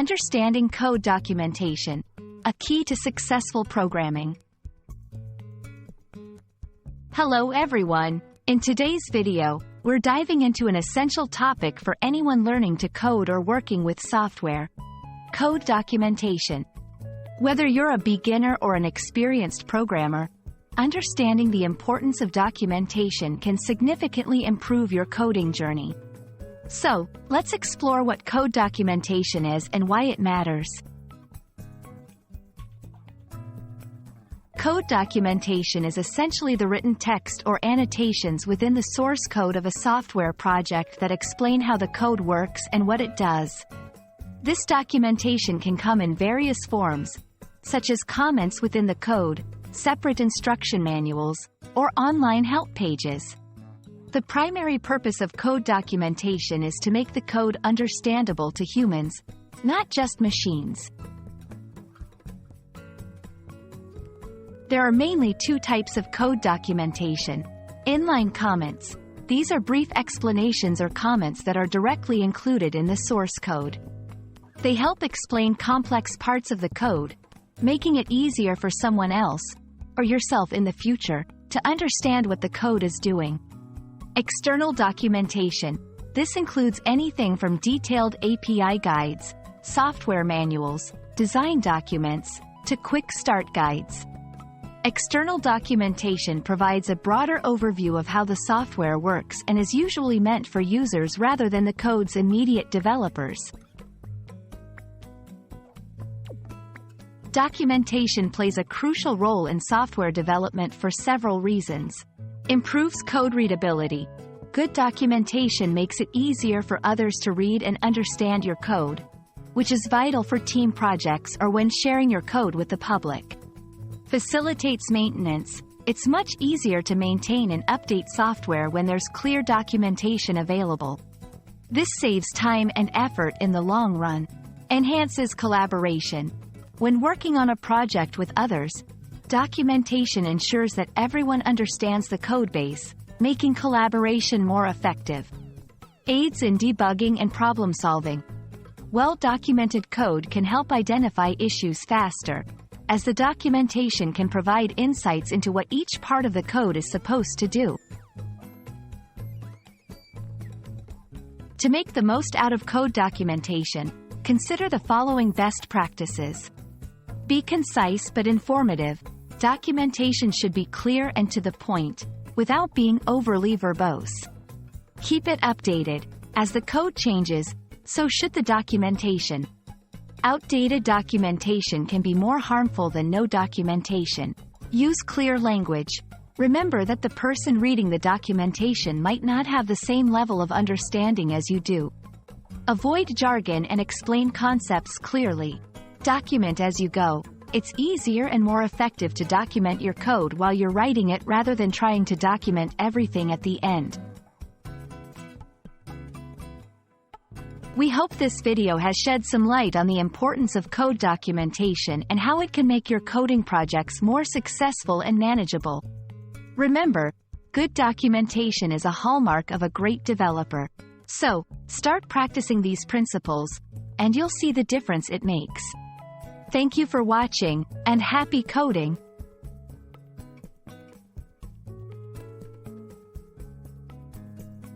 Understanding code documentation, a key to successful programming. Hello everyone. In today's video, we're diving into an essential topic for anyone learning to code or working with software: code documentation. Whether you're a beginner or an experienced programmer, understanding the importance of documentation can significantly improve your coding journey. So, let's explore what code documentation is and why it matters. Code documentation is essentially the written text or annotations within the source code of a software project that explain how the code works and what it does. This documentation can come in various forms, such as comments within the code, separate instruction manuals, or online help pages. The primary purpose of code documentation is to make the code understandable to humans, not just machines. There are mainly two types of code documentation. Inline comments. These are brief explanations or comments that are directly included in the source code. They help explain complex parts of the code, making it easier for someone else, or yourself in the future, to understand what the code is doing. External documentation. This includes anything from detailed API guides, software manuals, design documents, to quick start guides. External documentation provides a broader overview of how the software works and is usually meant for users rather than the code's immediate developers. Documentation plays a crucial role in software development for several reasons. Improves code readability. Good documentation makes it easier for others to read and understand your code, which is vital for team projects or when sharing your code with the public. Facilitates maintenance. It's much easier to maintain and update software when there's clear documentation available. This saves time and effort in the long run. Enhances collaboration. When working on a project with others, documentation ensures that everyone understands the codebase, making collaboration more effective. Aids in debugging and problem-solving. Well-documented code can help identify issues faster, as the documentation can provide insights into what each part of the code is supposed to do. To make the most out of code documentation, consider the following best practices. Be concise but informative. Documentation should be clear and to the point, without being overly verbose. Keep it updated. As the code changes, so should the documentation. Outdated documentation can be more harmful than no documentation. Use clear language. Remember that the person reading the documentation might not have the same level of understanding as you do. Avoid jargon and explain concepts clearly. Document as you go. It's easier and more effective to document your code while you're writing it rather than trying to document everything at the end. We hope this video has shed some light on the importance of code documentation and how it can make your coding projects more successful and manageable. Remember, good documentation is a hallmark of a great developer. So, start practicing these principles, and you'll see the difference it makes. Thank you for watching, and happy coding!